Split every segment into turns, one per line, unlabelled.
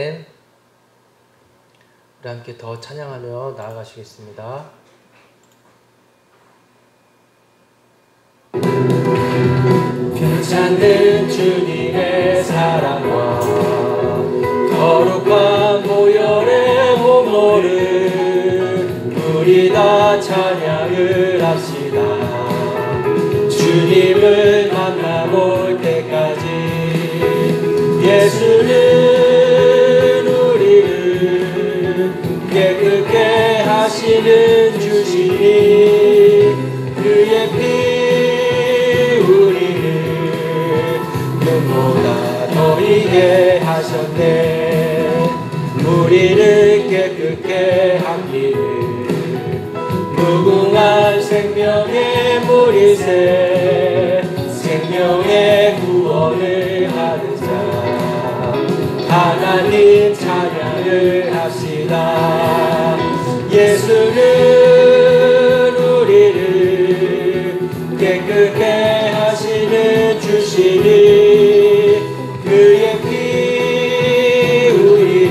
우리 함께 더 찬양하며 나아가시겠습니다. 괜찮은 주님의 사랑과 거룩한 보혈의 보혈을 우리 다 찬양을 합시다. 주님을 만나볼 때까지 예수는 우리를 깨끗게 하시는 주시니 그의 피 우리를 눈보다 더 이게 하셨네. 우리를 깨끗게 합니다. 무궁한 생명의 물이새 생명의 구원을 받은 자 하나님 찬양을 합시다. 예수는 우리를 깨끗게 하시는 주시니 그의 피 우리를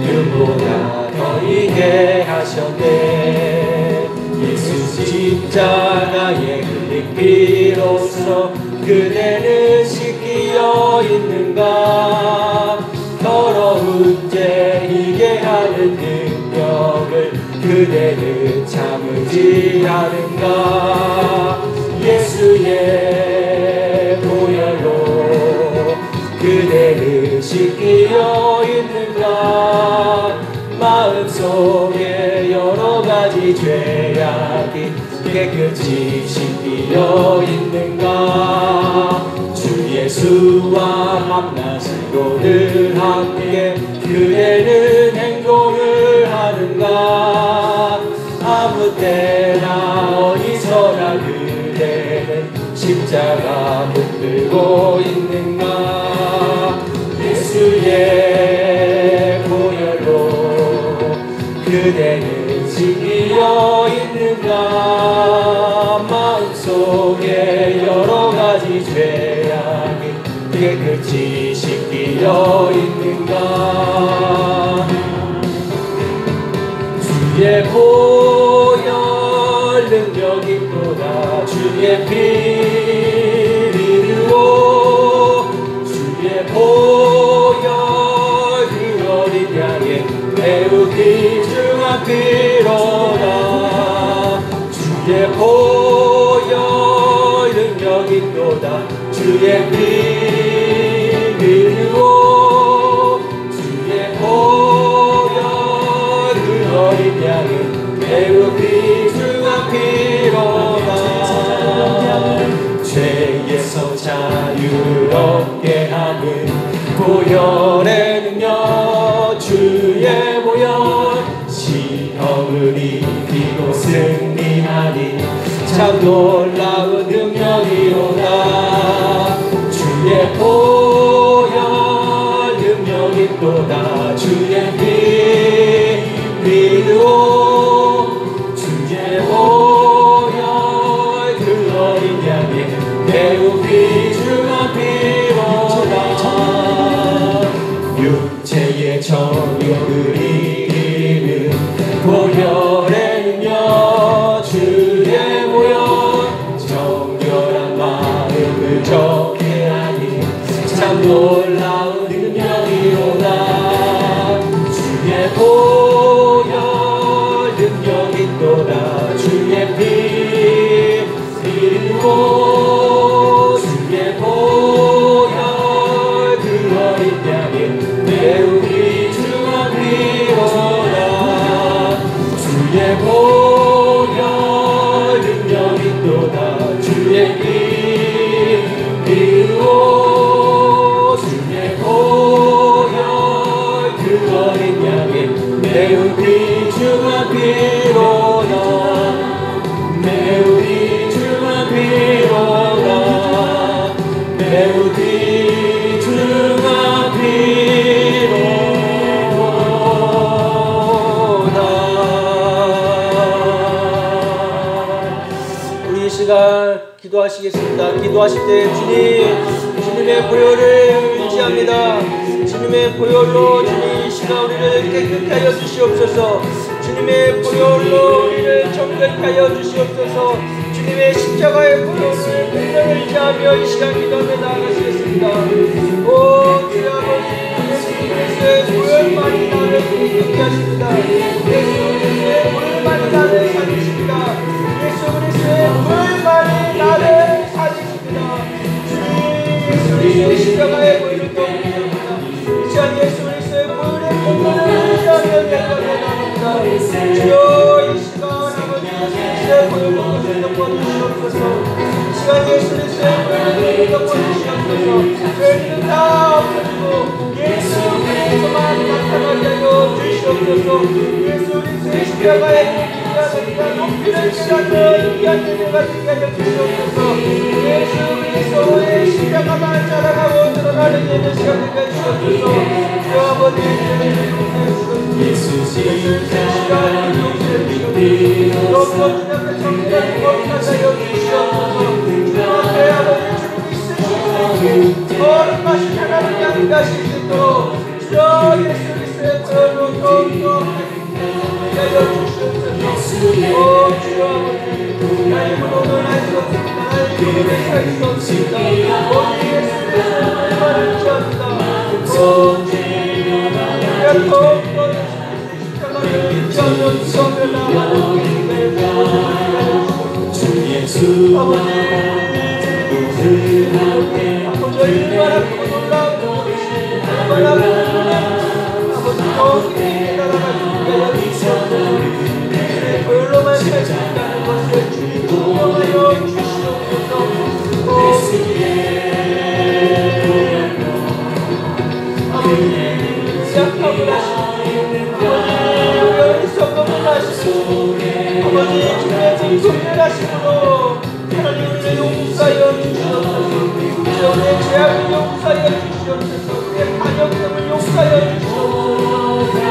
눈보다 더 이게 하셨네. 예수 십자가의 흘린 피로써 그대는 씻기어 있는가. 더러운 죄 이게 하는 능력을 그대는 참으지 않은가. 예수의 보혈로 그대는 씻기어 있는가. 마음속에 여러 가지 죄악이 깨끗이 씻기어 있는가. 주 예수와 만나시고 늘 함께 그대는 행동을 하는가. 아무 때나 어디서나 그대는 십자가 붙들고 있는가. 예수의 보혈로 그대는 씻기어 있는가. 마음속에 여러 가지 죄악이 깨끗이 씻기어 있는가. 주의 보혈 능력 있도다. 주의 피 믿으오. 주의 보혈 그 어린 양의 매우 귀중한 피로다. 주의 보혈 능력 있도다. 주의 피 믿으오. 주의 보혈 그 어린 양의 매우 귀중한 피로다. 죄에서 자유롭게 하는 보혈의 능력. 주의 보혈 시험을 이기고 승리하니 참 놀라운 능력이로다. 주의 보혈 능력 있도다. 주의 피 믿으오. 주의 보혈 그 어린 양의 매우 귀중한 피로다. 육체의 정욕을 이기는 보혈의 능력. 주의 보혈 정결한 마음을 좋게 하니 참 놀라운 능력이로다. 주의 보혈 능력 있도다. 주의 피 믿으오. 주의 보혈 그 어린 양의 매우 귀중한 피로다. 주의 보혈 능력 있도다. 주의 피 믿으오. 주의 보혈 그 어린 양의 매우 귀중한 피로다. 매우 귀중한 피로다. 매우 귀중한 피로다. 우리 시간 기도하시겠습니다. 기도하실 때 주님의 보혈을 의지합니다. 주님의 보혈로 주님 이 시간 우리를 깨끗게 하여 주시옵소서. 주님의 보혈로 우리를 정결케 하여 주시옵소서. 주님의 십자가의 보혈을 능력을 의지하며 이 시간 기도하며 나아가시겠습니다. 오 주여 아버지, 예수 그리스도의 보혈만이 나를 깨끗게 하십니다. 예수 그리스도의 보혈만이 나를 살리십니다. 예수 그리스도의 보혈만이 나를 살리십니다. 주님 예수 그리스도의 십자가의 보혈을 또 의지합니다. 이 시간 예수 그리스도의 보혈의 공로를 의지하며 나아갑니다. 주여 이 시간 아버지 예수 그리스도의 보혈로 덮어주시옵소서. 이 시간 예수 그리스도의 보혈로 덮어주시옵소서. 죄는 다 없어지고 예수 그리스도만 나타나게 하여 주시옵소서. 예수 그리스도의 십자가의 높이를 지나는 귀한 예배가 되게 하여 주시옵소서. 예수 그리스도의 십자가만 자랑하고 드러나는 예배 시간 되게 해주시옵소서. 주 아버지 예수 십자가의 용서해 주시옵소서. 너무나 주님 앞에 정결히 거룩하게 하여 주시옵소서. 주 앞에 아버지 주님 있으시니 거룩하신 하나님의 양가실 수 있도록 주여 예수 그리스도의 보혈로 더욱더 하게 하여 주시옵소서. 오 주여 아버지 나의 힘으로는 할 수 없습니다. 나의 힘으로는 살 수 없습니다. 오직 예수 그리스도의 보혈만을 의지합니다. 오 우리가 더욱더 예수 그리스도의 십자가를 의지하며 주님을 나아가는 주 예수 아버지 얼마나 크고 놀라운 얼마나 아버지 더욱 깊이 나아가는 주님의 보혈로만 살 수 있다는 것을 주님 공경하여 주시옵소서. 아버지 약함을 하시고 아버지 어리석음을 하시고 아버지 주님의 진통을 하시므로 하나님 우리를 용서하여 주시옵소서. 우리의 죄악을 용서하여 주시옵소서. 우리의 반역됨을 용서하여 주시옵소서.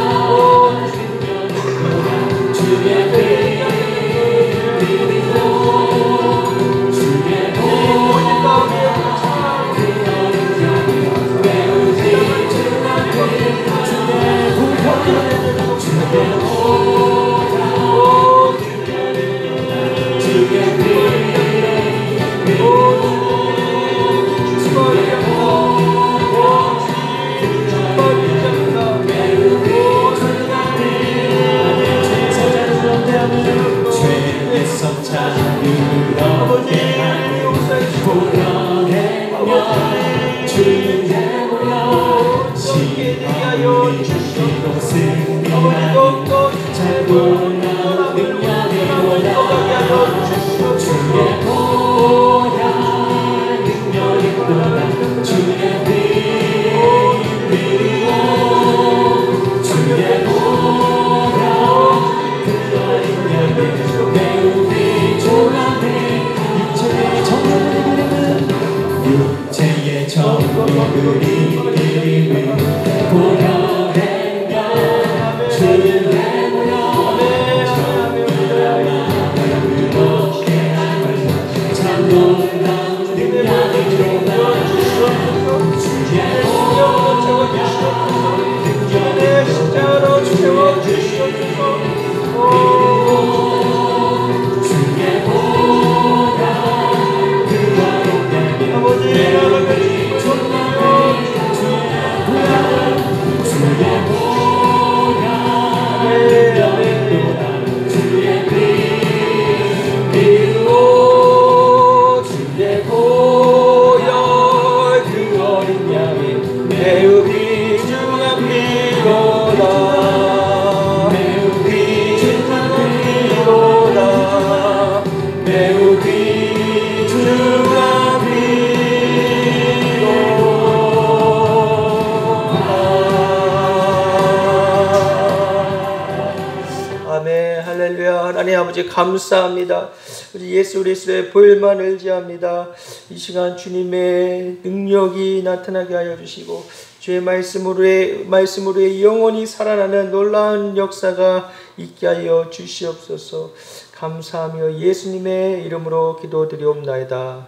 주의 감사합니다. 우리 예수 그리스도의 보혈만 의지합니다. 이 시간 주님의 능력이 나타나게 하여 주시고 주의 말씀으로 영원히 살아나는 놀라운 역사가 있게 하여 주시옵소서. 감사하며 예수님의 이름으로 기도드리옵나이다.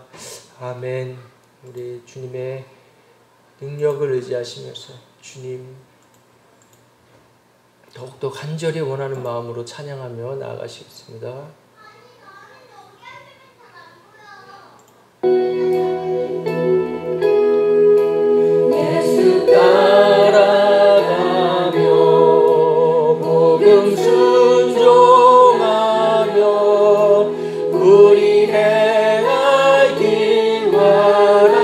아멘. 우리 주님의 능력을 의지하시면서 주님 더욱더 간절히 원하는 마음으로 찬양하며 나아가시겠습니다. 예수 따라가며 복음 순종하며 우리 행할 길 바라겠네.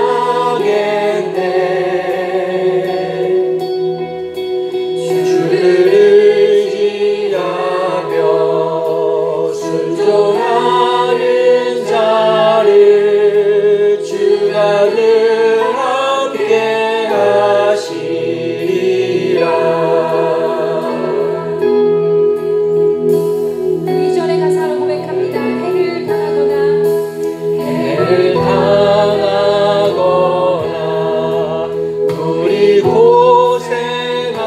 주를 의지하며 순종하는 자를 주가 늘 함께 하시리라.
2절의 가사로 고백합니다. 해를 당하거나
우리 고생할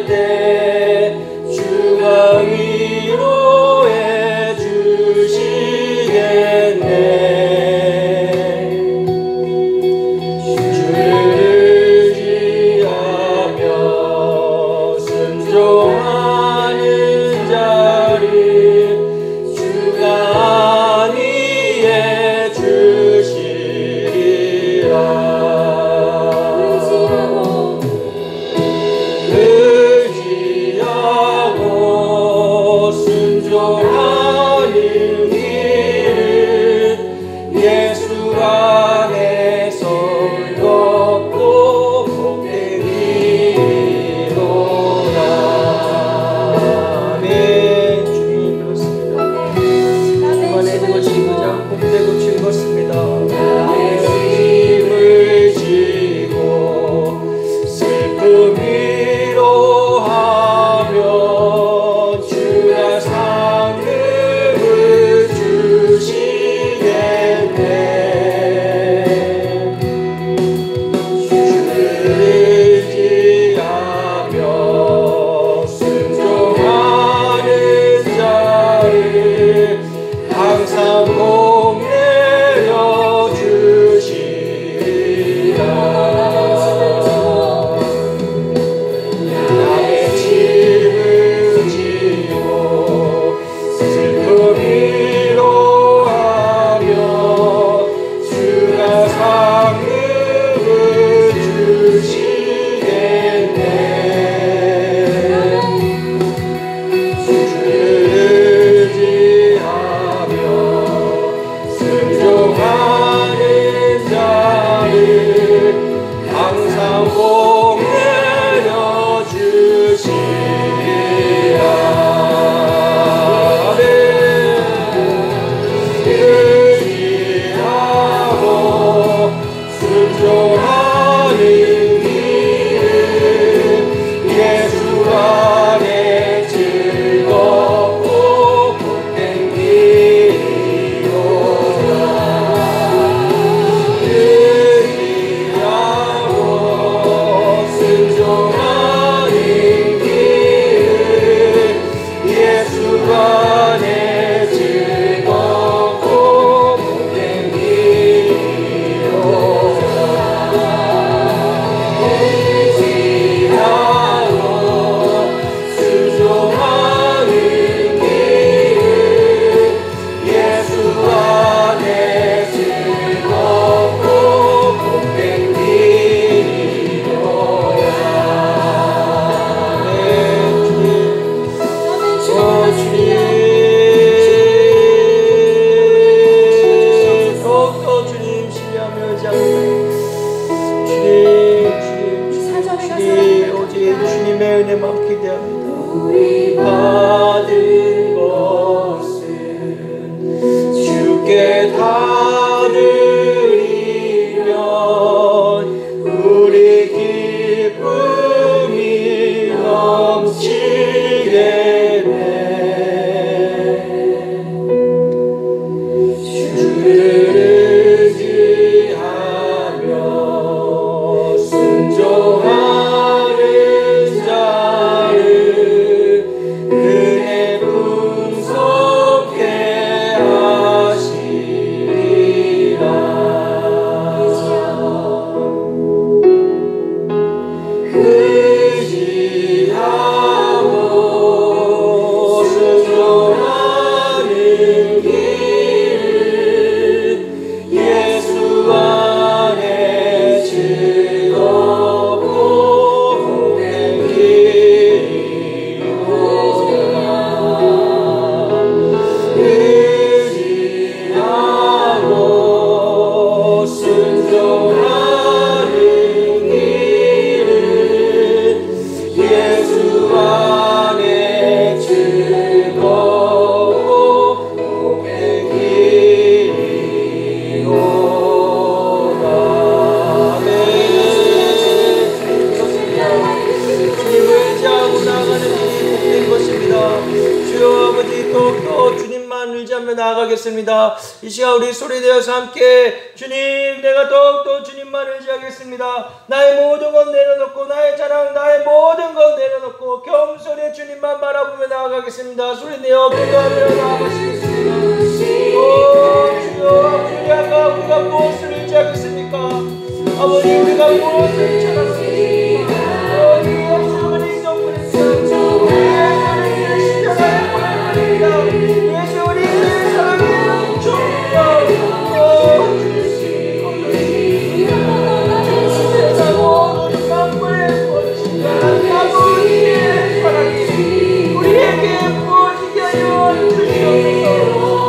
때 주가 위로해 주시겠네. 주를 의지하며 순종하는 자를 주가 안위해 주시리라. 의지하고 순종하는 길은 예수 안에서 걷고 복된 길이로다. 아멘. 주님 그렇습니다. 주만의 힘을 지고자 복되고 즐겁습니다. 나의 짐을 지고 슬픔 위로하며 주가 상급을 주시겠네. 주를 의지하며 순종하는 자를 항상 복내려 주시리라. 나의 짐을 지고 슬픔 위로하며 주가 상급을 주시겠네. 주를 의지하며 순종하는 자를 항상 복내려 주시리라. 아멘. 의지하고 순종하는 길은 예수 안에 즐겁고 복된 길이로다. 의지하고 순종하는 길은 예수 안에 즐겁고 복된 길이로다. 의지하고 순종하는 길은 예수 안에 즐겁고 복된 길이로다. 아멘. 주님, 더욱더 주님 신뢰하며 의지합니다. 주님, 오직 주님의 은혜만 기대합니다. 받은 것은 주께 다 드리면 우리 기쁨이 넘치겠네. 주를 의지하며 순종하는 자를 은혜 찬양하며 나아가겠습니다. 이 시간 우리 소리내어서 함께 주님, 내가 더욱더 주님만 의지하겠습니다. 나의 모든 것 내려놓고, 나의 자랑, 나의 모든 것 내려놓고 겸손히 주님만 바라보며 나아가겠습니다. 소리내어 기도하며 나아가시겠습니다. 오 주여, 우리 아까 우리가 무엇을 의지하겠습니까? 아버지, 우리가 무엇을 찬양하겠습니까? 주의 말씀을 인정드립니다. 예수 우리 사랑의 주님과 우리 만물의 본신 아버지의 사랑이 우리에게 부어지게 하여 주시옵소서.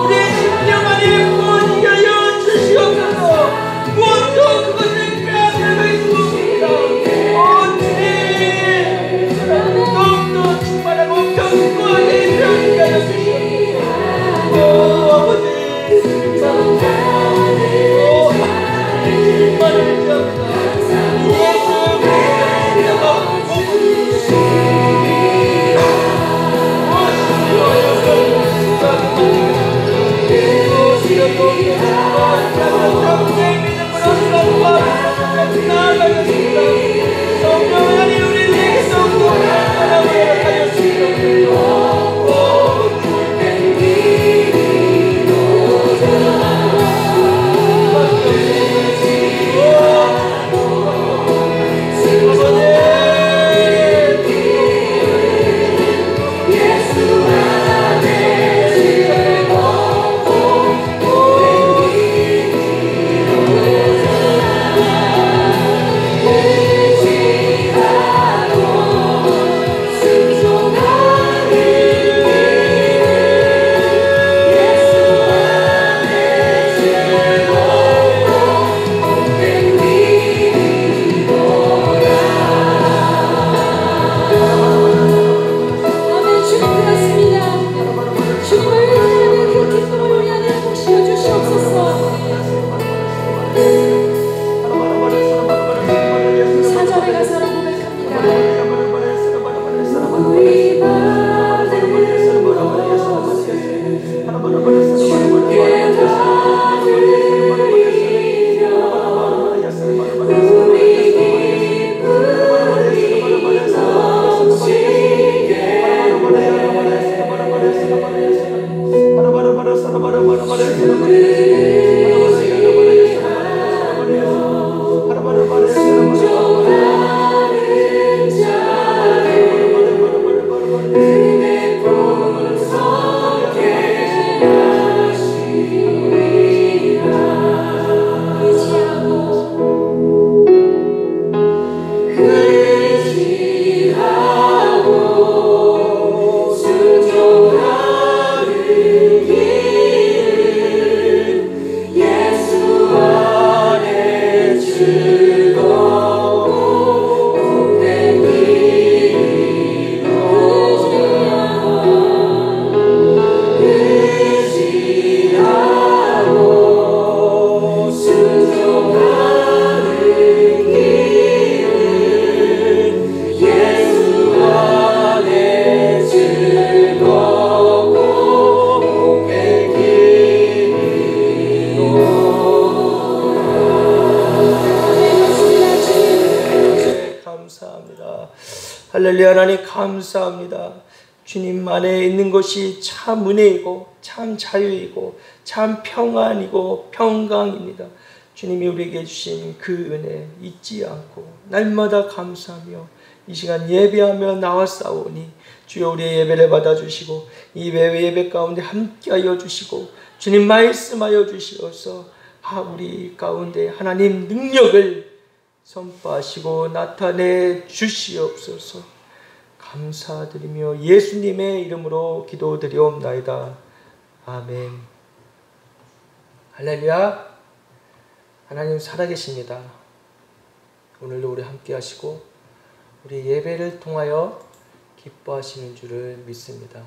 우리의 심령 안에 부어지게 하여 주시옵소서. 무엇도 그것을 빼앗을 수 없습니다. 주님, 더욱더 충만하고 견고하게 되게 하여 주시옵소서. 아버지, 할렐루야. 하나님 감사합니다. 주님 안에 있는 것이 참 은혜이고 참 자유이고 참 평안이고 평강입니다. 주님이 우리에게 주신 그 은혜 잊지 않고 날마다 감사하며 이 시간 예배하며 나왔사오니 주여 우리의 예배를 받아주시고 이 예배 가운데 함께하여 주시고 주님 말씀하여 주시어서 우리 가운데 하나님 능력을 선포하시고 나타내 주시옵소서. 감사드리며 예수님의 이름으로 기도드리옵나이다. 아멘. 할렐루야. 하나님 살아계십니다. 오늘도 우리 함께 하시고 우리 예배를 통하여 기뻐하시는 줄을 믿습니다.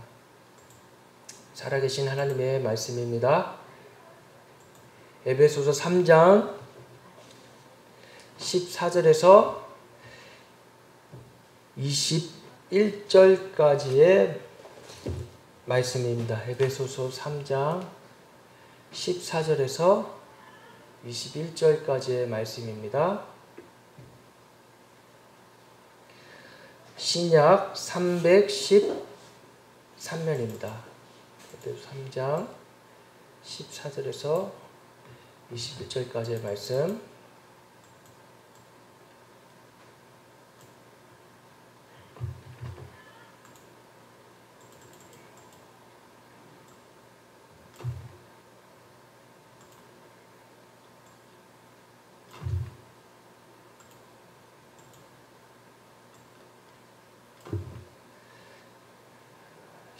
살아계신 하나님의 말씀입니다. 에베소서 3장 14절에서 21절까지의 말씀입니다. 에베소서 3장 14절에서 21절까지의 말씀입니다. 신약 313면입니다. 3장 14절에서 21절까지의 말씀.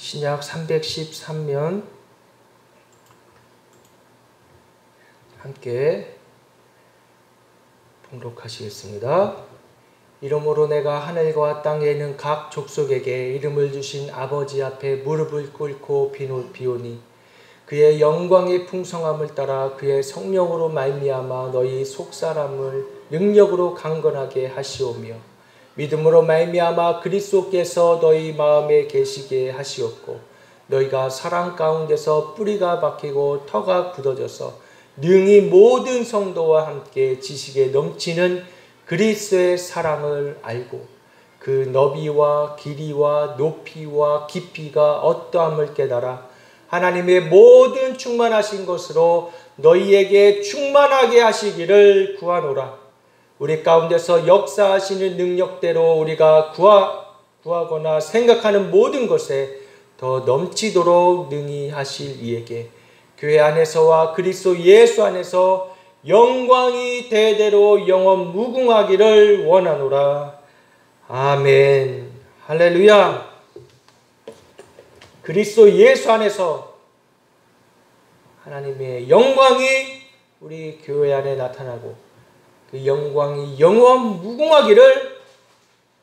신약 313면 함께 봉독하시겠습니다. 이러므로 내가 하늘과 땅에 있는 각 족속에게 이름을 주신 아버지 앞에 무릎을 꿇고 비오니 그의 영광의 풍성함을 따라 그의 성령으로 말미암아 너희 속사람을 능력으로 강건하게 하시오며 믿음으로 말미암아 그리스도께서 너희 마음에 계시게 하시었고 너희가 사랑 가운데서 뿌리가 박히고 터가 굳어져서 능히 모든 성도와 함께 지식에 넘치는 그리스도의 사랑을 알고 그 너비와 길이와 높이와 깊이가 어떠함을 깨달아 하나님의 모든 충만하신 것으로 너희에게 충만하게 하시기를 구하노라. 우리 가운데서 역사하시는 능력대로 우리가 구하거나 생각하는 모든 것에 더 넘치도록 능히 하실 이에게 교회 안에서와 그리스도 예수 안에서 영광이 대대로 영원 무궁하기를 원하노라. 아멘. 할렐루야. 그리스도 예수 안에서 하나님의 영광이 우리 교회 안에 나타나고 그 영광이 영원 무궁하기를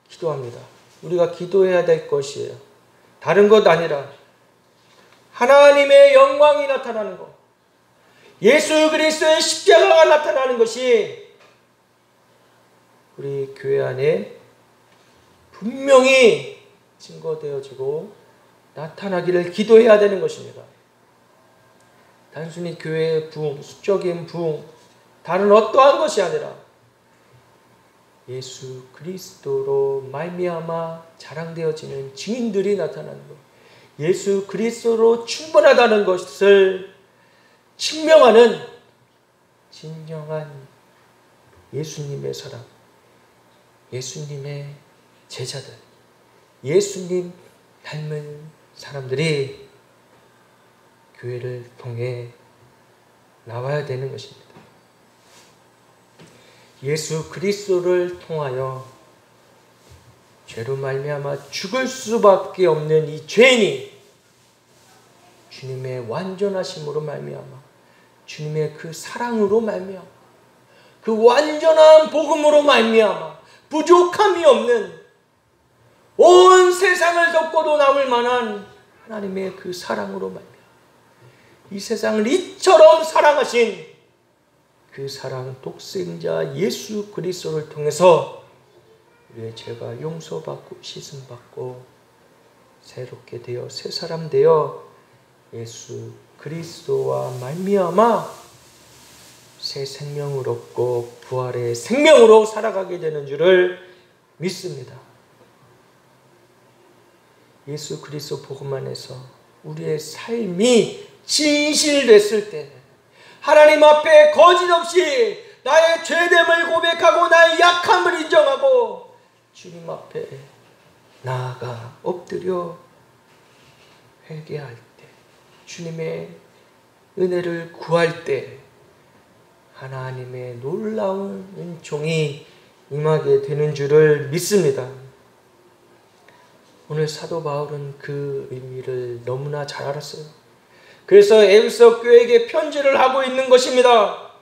기도합니다. 우리가 기도해야 될 것이에요. 다른 것 아니라 하나님의 영광이 나타나는 것, 예수 그리스도의 십자가가 나타나는 것이 우리 교회 안에 분명히 증거되어지고 나타나기를 기도해야 되는 것입니다. 단순히 교회의 부흥, 수적인 부흥, 다른 어떠한 것이 아니라 예수 그리스도로 말미암아 자랑되어지는 증인들이 나타나는 것, 예수 그리스도로 충분하다는 것을 증명하는 진정한 예수님의 사람, 예수님의 제자들, 예수님 닮은 사람들이 교회를 통해 나와야 되는 것입니다. 예수 그리스도를 통하여 죄로 말미암아 죽을 수밖에 없는 이 죄인이 주님의 완전하심으로 말미암아 주님의 그 사랑으로 말미암아 그 완전한 복음으로 말미암아 부족함이 없는 온 세상을 덮고도 남을 만한 하나님의 그 사랑으로 말미암아 이 세상을 이처럼 사랑하신 그 사랑 독생자 예수 그리스도를 통해서 우리의 죄가 용서받고 씻음받고 새롭게 되어 새 사람 되어 예수 그리스도와 말미암아 새 생명을 얻고 부활의 생명으로 살아가게 되는 줄을 믿습니다. 예수 그리스도 복음 안에서 우리의 삶이 진실됐을 때 하나님 앞에 거짓없이 나의 죄됨을 고백하고 나의 약함을 인정하고 주님 앞에 나아가 엎드려 회개할 때 주님의 은혜를 구할 때 하나님의 놀라운 은총이 임하게 되는 줄을 믿습니다. 오늘 사도 바울은 그 의미를 너무나 잘 알았어요. 그래서 에베소 교회에게 편지를 하고 있는 것입니다.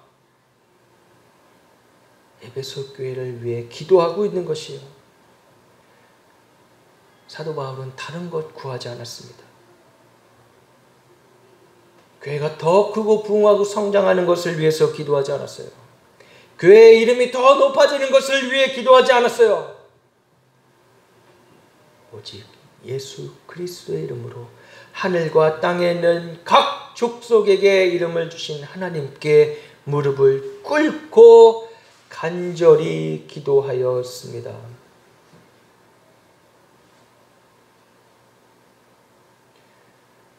에베소 교회를 위해 기도하고 있는 것이요. 사도 바울은 다른 것 구하지 않았습니다. 교회가 더 크고 부흥하고 성장하는 것을 위해서 기도하지 않았어요. 교회의 이름이 더 높아지는 것을 위해 기도하지 않았어요. 오직 예수 그리스도의 이름으로 하늘과 땅에 있는 각 족속에게 이름을 주신 하나님께 무릎을 꿇고 간절히 기도하였습니다.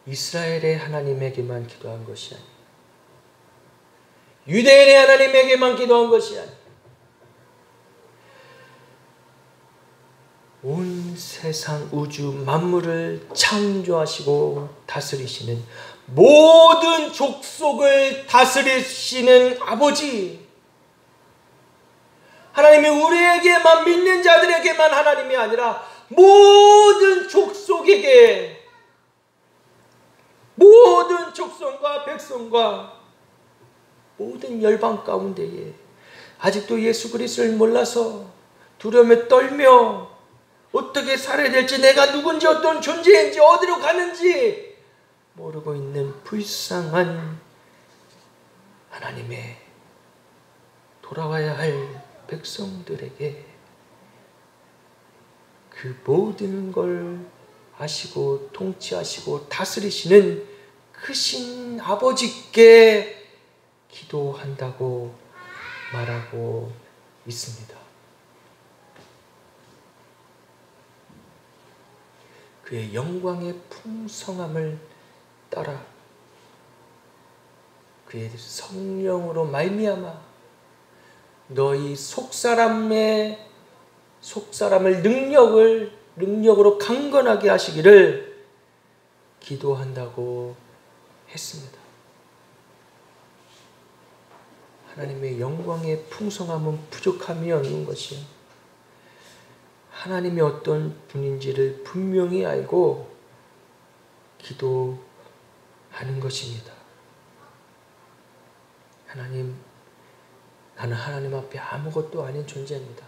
이스라엘의 하나님에게만 기도한 것이 아니에요. 유대인의 하나님에게만 기도한 것이 아니에요. 온 세상 우주 만물을 창조하시고 다스리시는 모든 족속을 다스리시는 아버지, 하나님이 우리에게만, 믿는 자들에게만 하나님이 아니라 모든 족속에게, 모든 족속과 백성과 모든 열방 가운데에 아직도 예수 그리스도를 몰라서 두려움에 떨며 어떻게 살아야 될지, 내가 누군지, 어떤 존재인지, 어디로 가는지 모르고 있는 불쌍한 하나님의 돌아와야 할 백성들에게 그 모든 걸 아시고 통치하시고 다스리시는 크신 아버지께 기도한다고 말하고 있습니다. 그의 영광의 풍성함을 따라 그의 성령으로 말미암아 너희 속사람을 능력으로 강건하게 하시기를 기도한다고 했습니다. 하나님의 영광의 풍성함은 부족함이 없는 것이요, 하나님이 어떤 분인지를 분명히 알고 기도하는 것입니다. 하나님, 나는 하나님 앞에 아무것도 아닌 존재입니다.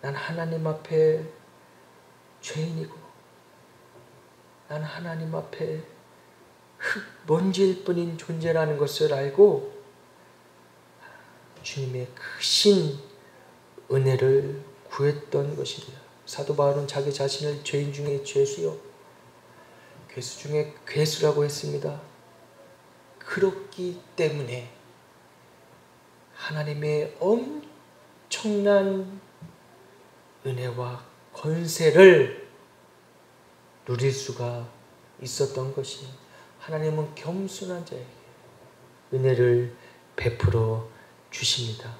나는 하나님 앞에 죄인이고, 나는 하나님 앞에 흙, 먼지일 뿐인 존재라는 것을 알고 주님의 크신 은혜를 구했던 것입니다. 사도 바울은 자기 자신을 죄인 중에 죄수요, 괴수 중에 괴수라고 했습니다. 그렇기 때문에 하나님의 엄청난 은혜와 권세를 누릴 수가 있었던 것이, 하나님은 겸손한 자에게 은혜를 베풀어 주십니다.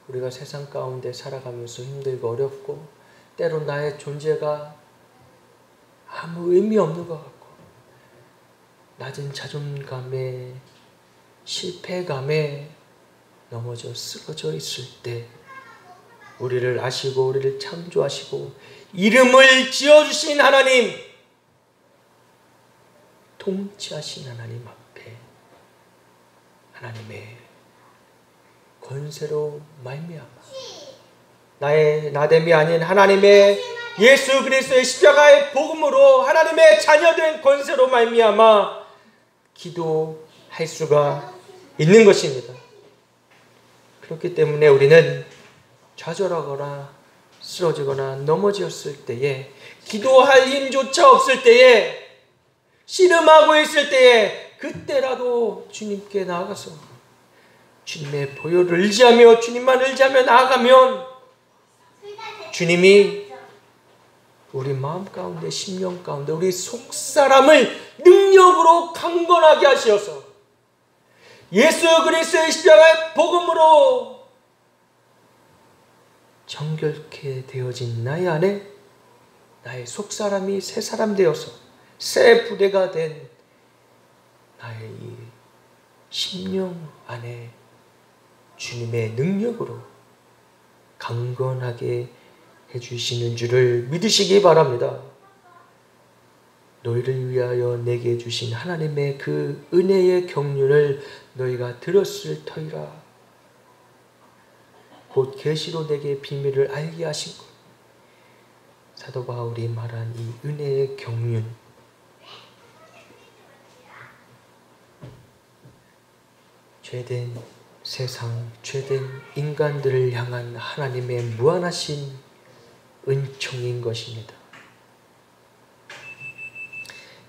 우리가 세상 가운데 살아가면서 힘들고 어렵고 때로 나의 존재가 아무 의미 없는 것 같고 낮은 자존감에 실패감에 넘어져 쓰러져 있을 때 우리를 아시고 우리를 창조하시고 이름을 지어주신 하나님, 통치하신 하나님 앞에 하나님의 권세로 말미암아 나의 나됨이 아닌 하나님의 예수 그리스도의 십자가의 복음으로 하나님의 자녀된 권세로 말미암아 기도할 수가 있는 것입니다. 그렇기 때문에 우리는 좌절하거나 쓰러지거나 넘어졌을 때에, 기도할 힘조차 없을 때에, 씨름하고 있을 때에, 그때라도 주님께 나아가서 주님의 보혈을 의지하며 주님만 의지하며 나아가면 주님이 우리 마음 가운데, 심령 가운데, 우리 속사람을 능력으로 강건하게 하셔서 예수 그리스도의 십자가의 복음으로 정결케 되어진 나의 안에 나의 속사람이 새 사람 되어서 새 부대가 된 나의 이 심령 안에 주님의 능력으로 강건하게 해주시는 줄을 믿으시기 바랍니다. 너희를 위하여 내게 주신 하나님의 그 은혜의 경륜을 너희가 들었을 터이라. 곧 계시로 내게 비밀을 알게 하신 것. 사도 바울이 말한 이 은혜의 경륜, 죄된 세상, 죄된 인간들을 향한 하나님의 무한하신 은총인 것입니다.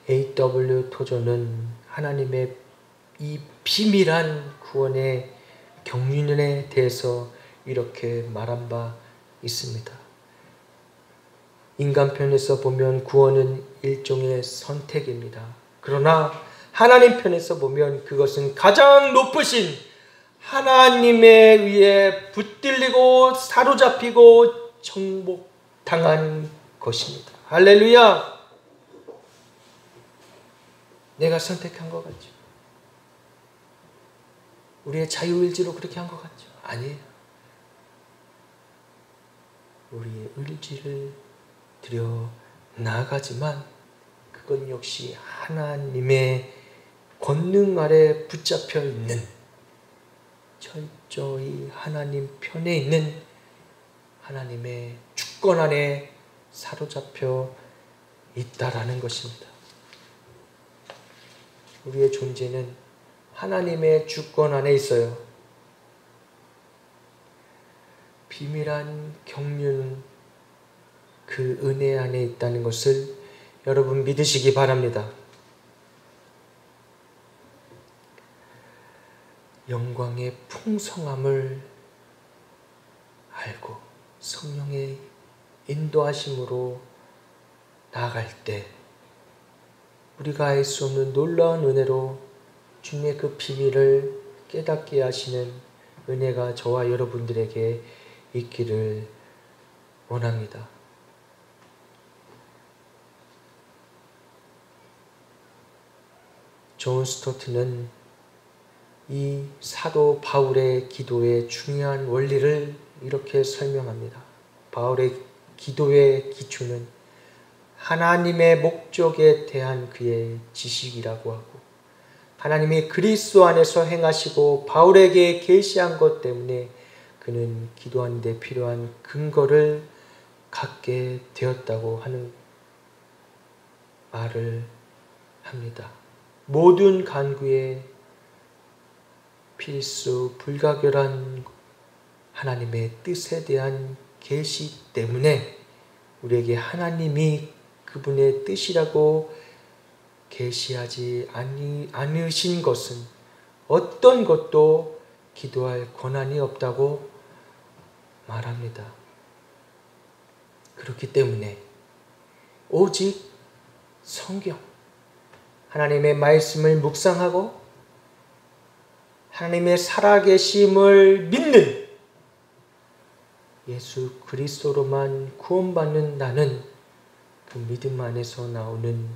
A.W. 토저는 하나님의 이 비밀한 구원의 경륜에 대해서 이렇게 말한 바 있습니다. 인간 편에서 보면 구원은 일종의 선택입니다. 그러나 하나님 편에서 보면 그것은 가장 높으신 하나님에 의해 붙들리고 사로잡히고 정복당한 것입니다. 할렐루야! 내가 선택한 것 같죠? 우리의 자유의지로 그렇게 한 것 같죠? 아니에요. 우리의 의지를 들여 나아가지만 그건 역시 하나님의 권능 아래 붙잡혀 있는, 철저히 하나님 편에 있는 하나님의 주권 안에 사로잡혀 있다라는 것입니다. 우리의 존재는 하나님의 주권 안에 있어요. 비밀한 경륜, 그 은혜 안에 있다는 것을 여러분 믿으시기 바랍니다. 영광의 풍성함을 알고 성령의 인도하심으로 나아갈 때 우리가 알 수 없는 놀라운 은혜로 주님의 그 비밀을 깨닫게 하시는 은혜가 저와 여러분들에게 있기를 원합니다. 존 스토트는 이 사도 바울의 기도의 중요한 원리를 이렇게 설명합니다. 바울의 기도의 기초는 하나님의 목적에 대한 그의 지식이라고 하고 하나님이 그리스도 안에서 행하시고 바울에게 계시한 것 때문에 그는 기도하는 데 필요한 근거를 갖게 되었다고 하는 말을 합니다. 모든 간구에 필수 불가결한 하나님의 뜻에 대한 계시 때문에 우리에게 하나님이 그분의 뜻이라고 계시하지 않으신 것은 어떤 것도 기도할 권한이 없다고 말합니다. 그렇기 때문에 오직 성경, 하나님의 말씀을 묵상하고 하나님의 살아계심을 믿는 예수 그리스도로만 구원받는 나는 그 믿음 안에서 나오는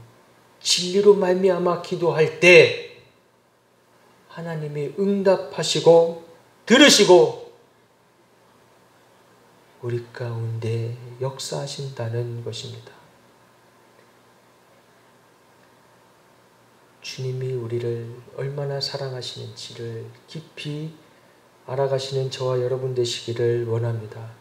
진리로 말미암아 기도할 때 하나님이 응답하시고 들으시고 우리 가운데 역사하신다는 것입니다. 주님이 우리를 얼마나 사랑하시는지를 깊이 알아가시는 저와 여러분 되시기를 원합니다.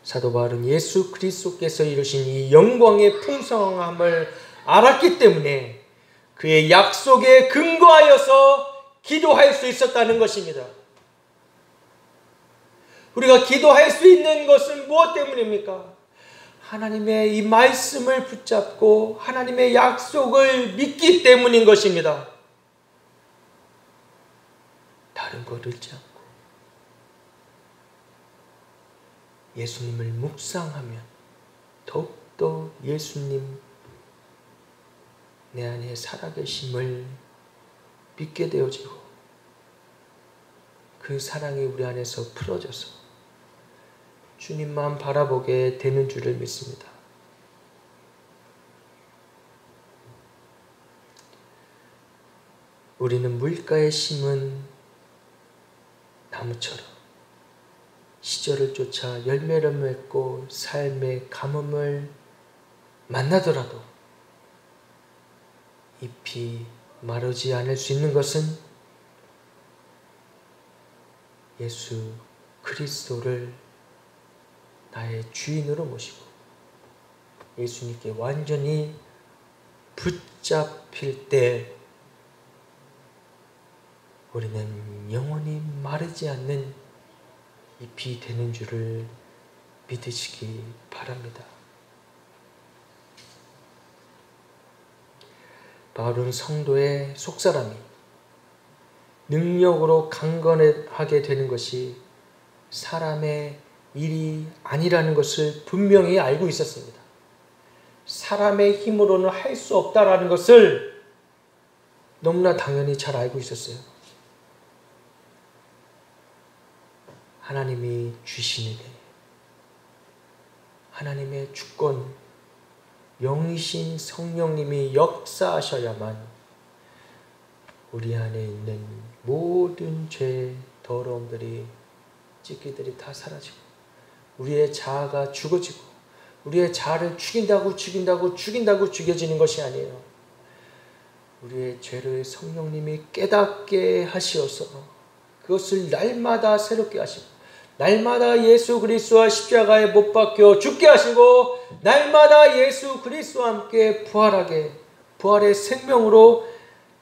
사도 바울은 예수 그리스도께서 이루신 이 영광의 풍성함을 알았기 때문에 그의 약속에 근거하여서 기도할 수 있었다는 것입니다. 우리가 기도할 수 있는 것은 무엇 때문입니까? 하나님의 이 말씀을 붙잡고 하나님의 약속을 믿기 때문인 것입니다. 다른 걸 잃지 않고 예수님을 묵상하면 더욱더 예수님 내 안에 살아계심을 믿게 되어지고 그 사랑이 우리 안에서 풀어져서 주님만 바라보게 되는 줄을 믿습니다. 우리는 물가에 심은 나무처럼 시절을 쫓아 열매를 맺고 삶의 가뭄을 만나더라도 잎이 마르지 않을 수 있는 것은 예수 그리스도를 나의 주인으로 모시고 예수님께 완전히 붙잡힐 때 우리는 영원히 마르지 않는 잎이 되는 줄을 믿으시기 바랍니다. 바울은 성도의 속사람이 능력으로 강건하게 되는 것이 사람의 일이 아니라는 것을 분명히 알고 있었습니다. 사람의 힘으로는 할 수 없다라는 것을 너무나 당연히 잘 알고 있었어요. 하나님이 주시는 하나님의 주권, 영이신 성령님이 역사하셔야만 우리 안에 있는 모든 죄, 더러움들이, 찢기들이 다 사라지고 우리의 자아가 죽어지고 우리의 자아를 죽인다고 죽여지는 것이 아니에요. 우리의 죄를 성령님이 깨닫게 하시어서 그것을 날마다 새롭게 하시고 날마다 예수 그리스도와 십자가에 못 박혀 죽게 하시고 날마다 예수 그리스도와 함께 부활의 생명으로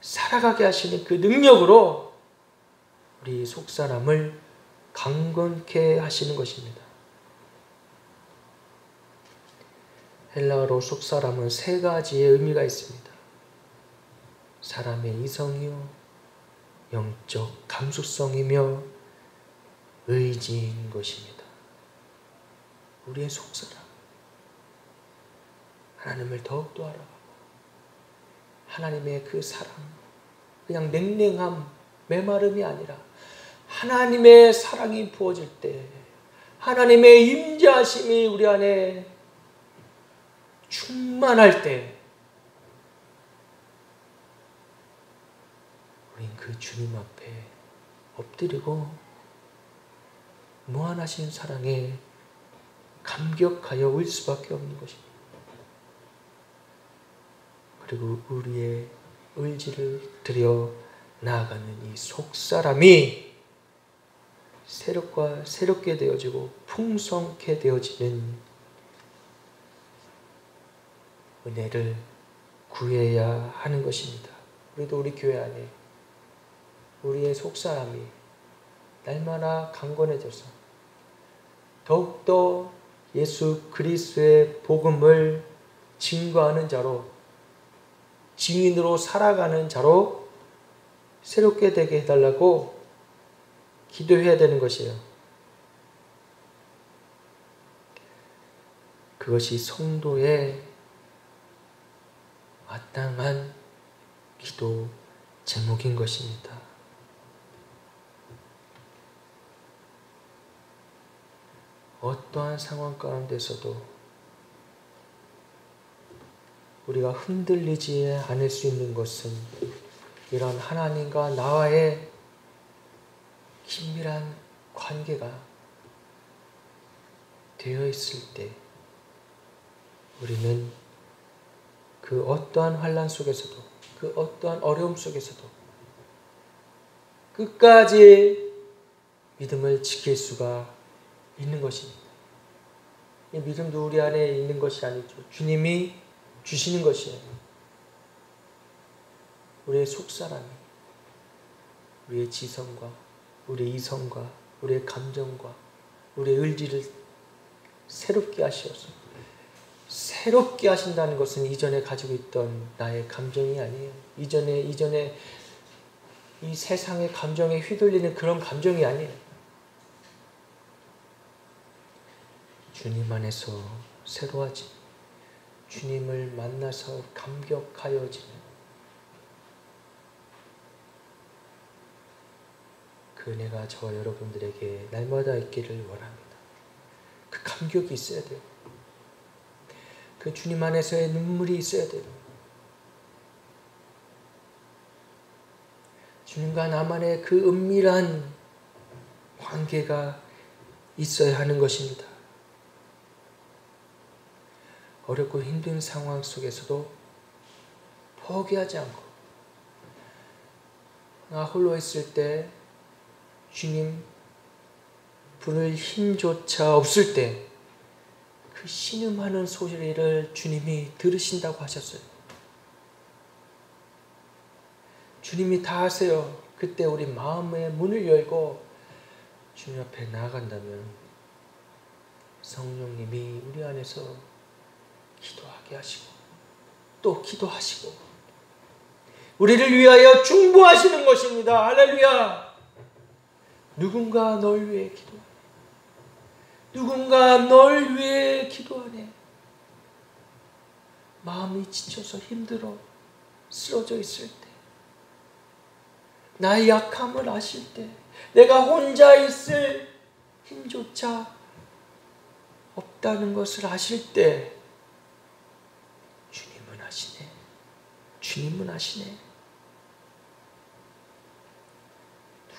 살아가게 하시는 그 능력으로 우리 속사람을 강건케 하시는 것입니다. 헬라어로 속사람은 세 가지의 의미가 있습니다. 사람의 이성이요, 영적 감수성이며 의지인 것입니다. 우리의 속사람, 하나님을 더욱더 알아가고 하나님의 그 사랑, 그냥 냉랭함, 메마름이 아니라 하나님의 사랑이 부어질 때, 하나님의 임재하심이 우리 안에 충만할 때 우린 그 주님 앞에 엎드리고 무한하신 사랑에 감격하여 울 수밖에 없는 것입니다. 그리고 우리의 의지를 드려 나아가는 이 속사람이 새롭게 되어지고 풍성케 되어지는 은혜를 구해야 하는 것입니다. 우리도 우리 교회 안에 우리의 속사람이 날마다 강건해져서 더욱더 예수 그리스도의 복음을 증거하는 자로, 증인으로 살아가는 자로 새롭게 되게 해달라고 기도해야 되는 것이에요. 그것이 성도의 마땅한 기도 제목인 것입니다. 어떠한 상황 가운데서도 우리가 흔들리지 않을 수 있는 것은 이런 하나님과 나와의 긴밀한 관계가 되어 있을 때 우리는 그 어떠한 환난 속에서도, 그 어떠한 어려움 속에서도 끝까지 믿음을 지킬 수가 있는 것입니다. 이 믿음도 우리 안에 있는 것이 아니죠. 주님이 주시는 것이에요. 우리의 속사람이 우리의 지성과 우리의 이성과 우리의 감정과 우리의 의지를 새롭게 하시어서, 새롭게 하신다는 것은 이전에 가지고 있던 나의 감정이 아니에요. 이전에 이 세상의 감정에 휘둘리는 그런 감정이 아니에요. 주님 안에서 새로워진, 주님을 만나서 감격하여지는 그 은혜가 저와 여러분들에게 날마다 있기를 원합니다. 그 감격이 있어야 돼요. 그 주님 안에서의 눈물이 있어야 돼요. 주님과 나만의 그 은밀한 관계가 있어야 하는 것입니다. 어렵고 힘든 상황 속에서도 포기하지 않고, 나 홀로 있을 때 주님 부를 힘조차 없을 때 그 신음하는 소리를 주님이 들으신다고 하셨어요. 주님이 다 아세요. 그때 우리 마음의 문을 열고 주님 앞에 나아간다면 성령님이 우리 안에서 기도하게 하시고 또 기도하시고 우리를 위하여 중보하시는 것입니다. 할렐루야. 누군가 널 위해 기도하네. 누군가 널 위해 기도하네. 마음이 지쳐서 힘들어 쓰러져 있을 때, 나의 약함을 아실 때, 내가 혼자 있을 힘조차 없다는 것을 아실 때 주님은 하시네. 주님은 하시네.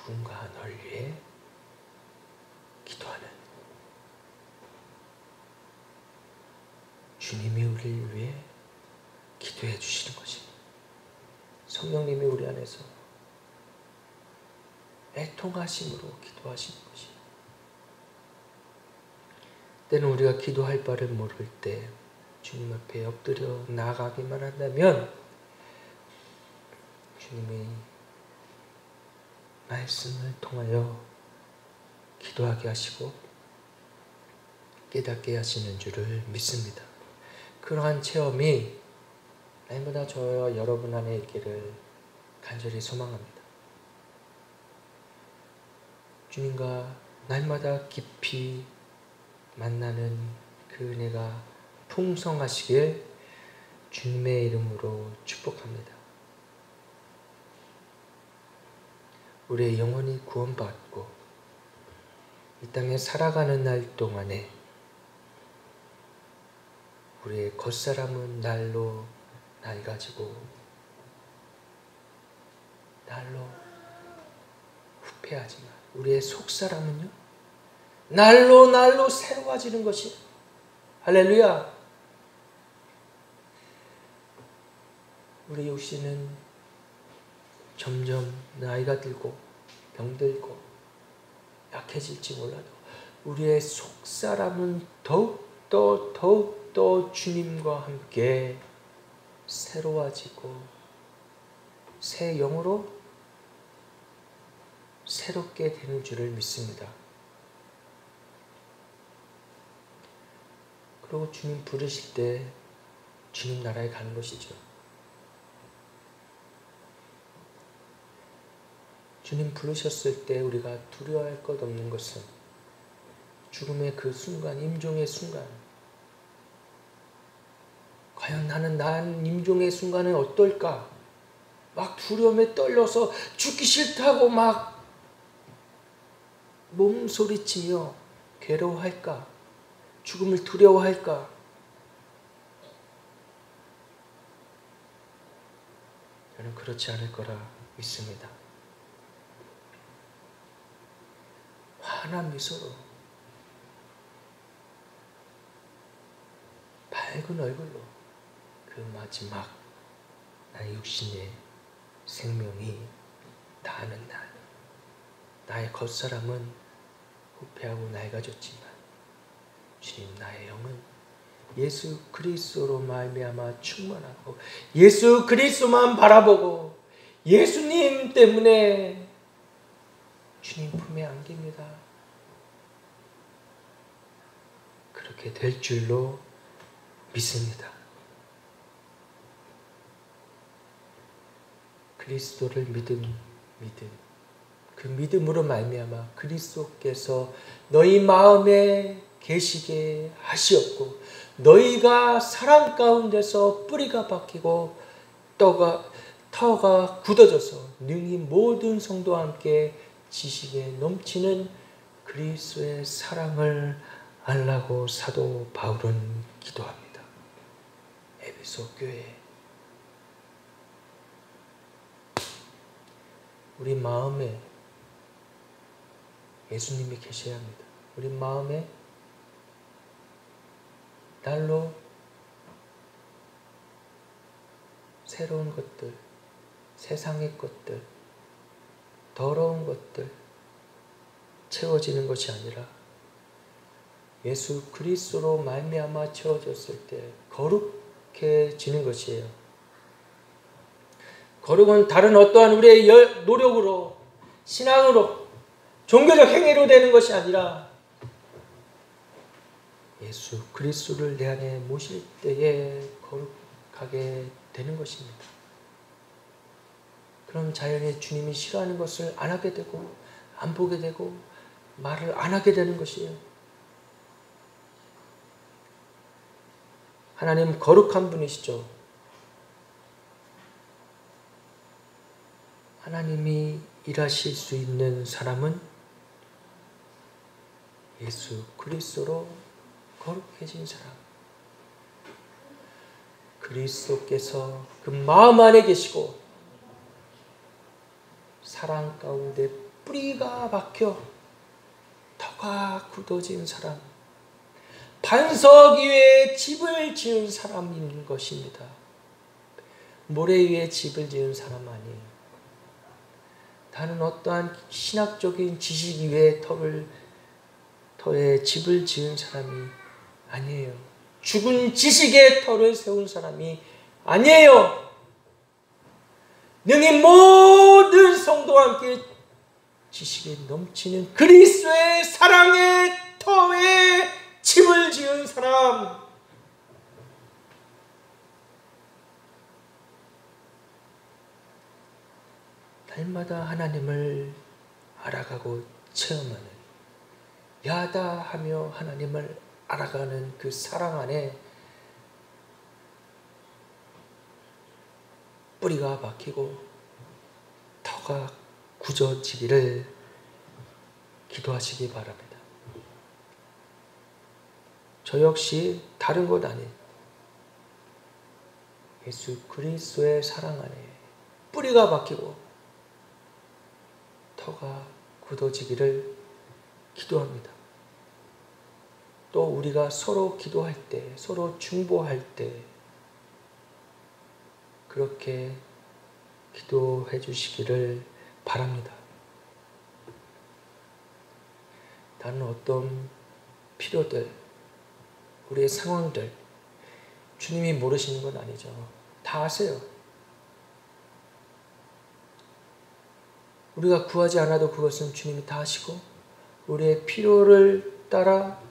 누군가 널 위해 기도하는 주님이 우리를 위해 기도해 주시는 것입니다. 성령님이 우리 안에서 애통하심으로 기도하시는 것입니다. 때는 우리가 기도할 바를 모를 때 주님 앞에 엎드려 나아가기만 한다면 주님이 말씀을 통하여 기도하게 하시고 깨닫게 하시는 줄을 믿습니다. 그러한 체험이 날마다 저와 여러분 안에 있기를 간절히 소망합니다. 주님과 날마다 깊이 만나는 그 은혜가 풍성하시길 주님의 이름으로 축복합니다. 우리의 영혼이 구원받고 이 땅에 살아가는 날 동안에 우리의 겉사람은 날로 낡아지고 날로 후패하지만 우리의 속사람은요 날로 새로워지는 것이 할렐루야. 우리 육신은 점점 나이가 들고 병들고 약해질지 몰라도 우리의 속사람은 더욱더 주님과 함께 새로워지고 새 영으로 새롭게 되는 줄을 믿습니다. 그리고 주님 부르실 때 주님 나라에 가는 것이죠. 주님 부르셨을 때 우리가 두려워할 것 없는 것은 죽음의 그 순간, 임종의 순간, 과연 나는 임종의 순간은 어떨까? 막 두려움에 떨려서 죽기 싫다고 막 몸소리치며 괴로워할까? 죽음을 두려워할까? 저는 그렇지 않을 거라 믿습니다. 환한 미소로 밝은 얼굴로 그 마지막 나의 육신의 생명이 다하는 날, 나의 겉사람은 후패하고 낡아졌지만 주님 나의 영은 예수 그리스도로 말미암아 충만하고 예수 그리스도만 바라보고 예수님 때문에 주님 품에 안깁니다. 그렇게 될 줄로 믿습니다. 그리스도를 믿음 그 믿음으로 말미암아 그리스도께서 너희 마음에 계시게 하시었고 너희가 사랑 가운데서 뿌리가 박히고 터가 굳어져서 능히 모든 성도와 함께 지식에 넘치는 그리스도의 사랑을 알라고 사도 바울은 기도합니다. 에베소 교회 우리 마음에 예수님이 계셔야 합니다. 우리 마음에 날로 새로운 것들, 세상의 것들, 더러운 것들 채워지는 것이 아니라 예수 그리스도로 말미암아 채워졌을 때 거룩해지는 것이에요. 거룩은 다른 어떠한 우리의 노력으로, 신앙으로, 종교적 행위로 되는 것이 아니라 예수 그리스도를 내 안에 모실 때에 거룩하게 되는 것입니다. 그럼 자연히 주님이 싫어하는 것을 안 하게 되고 안 보게 되고 말을 안 하게 되는 것이에요. 하나님 거룩한 분이시죠. 하나님이 일하실 수 있는 사람은 예수 그리스도로 거룩해진 사람. 그리스도께서 그 마음 안에 계시고 사랑 가운데 뿌리가 박혀 터가 굳어진 사람. 반석 위에 집을 지은 사람인 것입니다. 모래 위에 집을 지은 사람 아니에요. 다른 어떠한 신학적인 지식 위에 터에 집을 지은 사람이 아니에요. 죽은 지식의 터를 세운 사람이 아니에요. 능히 모든 성도와 함께 지식에 넘치는 그리스도의 사랑의 터에 집을 지은 사람. 날마다 하나님을 알아가고 체험하는, 야다하며 하나님을 알아가는 그 사랑 안에 뿌리가 박히고 터가 굳어지기를 기도하시기 바랍니다. 저 역시 다른 것 아니에요. 예수 그리스도의 사랑 안에 뿌리가 박히고 터가 굳어지기를 기도합니다. 또 우리가 서로 기도할 때, 서로 중보할 때 그렇게 기도해 주시기를 바랍니다. 다른 어떤 필요들, 우리의 상황들 주님이 모르시는 건 아니죠. 다 아세요. 우리가 구하지 않아도 그것은 주님이 다 하시고 우리의 필요를 따라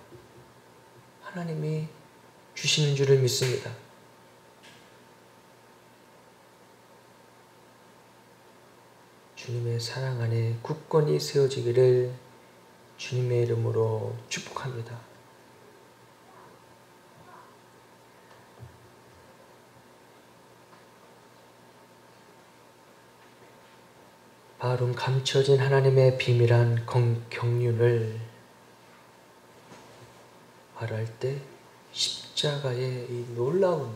하나님이 주시는 줄을 믿습니다. 주님의 사랑 안에 굳건히 세워지기를 주님의 이름으로 축복합니다. 바로 감춰진 하나님의 비밀한 경륜을 말할 때 십자가의 이 놀라운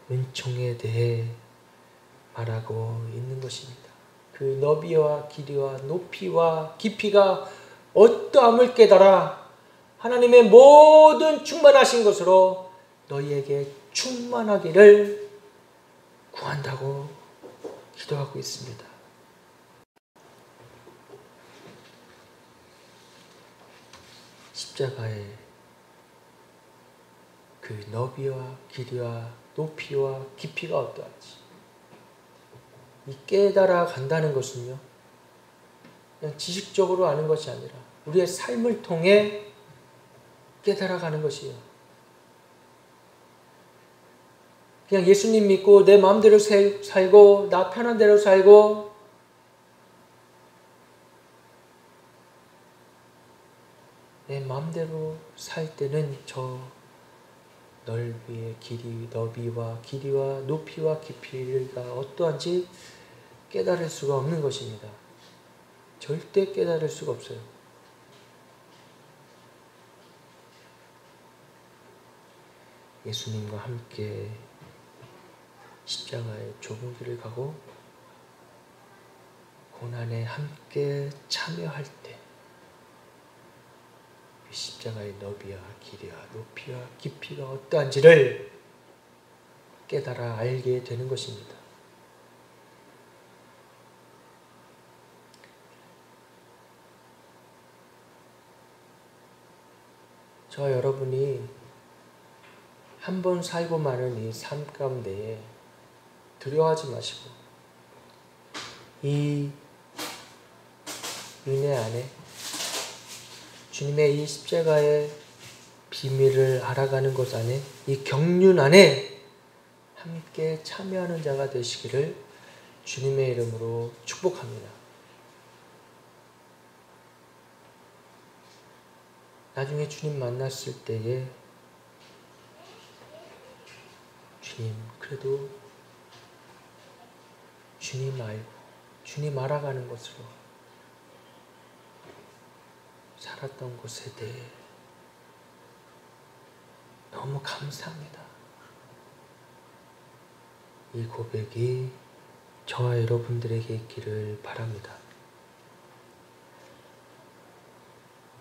은총에 대해 말하고 있는 것입니다. 그 너비와 길이와 높이와 깊이가 어떠함을 깨달아 하나님의 모든 충만하신 것으로 너희에게 충만하기를 구한다고 기도하고 있습니다. 십자가의 그 너비와 길이와 높이와 깊이가 어떠한지 이 깨달아 간다는 것은요, 그냥 지식적으로 아는 것이 아니라 우리의 삶을 통해 깨달아 가는 것이에요. 그냥 예수님 믿고 내 마음대로 살고 나 편한 대로 살고 내 마음대로 살 때는 저 너비와 길이와 높이와 깊이가 어떠한지 깨달을 수가 없는 것입니다. 절대 깨달을 수가 없어요. 예수님과 함께 십자가의 좁은 길을 가고 고난에 함께 참여할 때 십자가의 너비와 길이와 높이와 깊이가 어떠한지를 깨달아 알게 되는 것입니다. 저와 여러분이 한 번 살고 마는 이 삶 가운데에 두려워하지 마시고 이 은혜 안에 주님의 이 십자가의 비밀을 알아가는 것 안에 이 경륜 안에 함께 참여하는 자가 되시기를 주님의 이름으로 축복합니다. 나중에 주님 만났을 때에 주님, 그래도 주님 알고 주님 알아가는 것으로 살았던 것에 대해 너무 감사합니다. 이 고백이 저와 여러분들에게 있기를 바랍니다.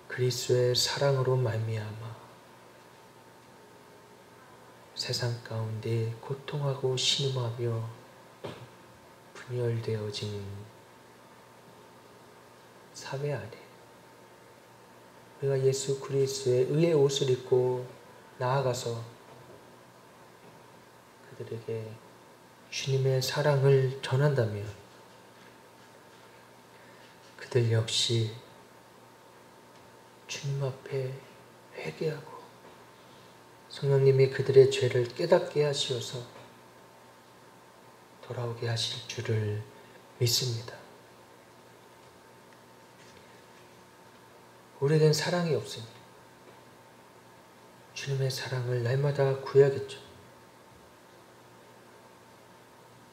그리스도의 사랑으로 말미암아 세상 가운데 고통하고 신음하며 분열되어진 사회 안에 우리가 예수 그리스도의 의의 옷을 입고 나아가서 그들에게 주님의 사랑을 전한다면 그들 역시 주님 앞에 회개하고 성령님이 그들의 죄를 깨닫게 하시어서 돌아오게 하실 줄을 믿습니다. 우리에겐 사랑이 없으니 주님의 사랑을 날마다 구해야겠죠.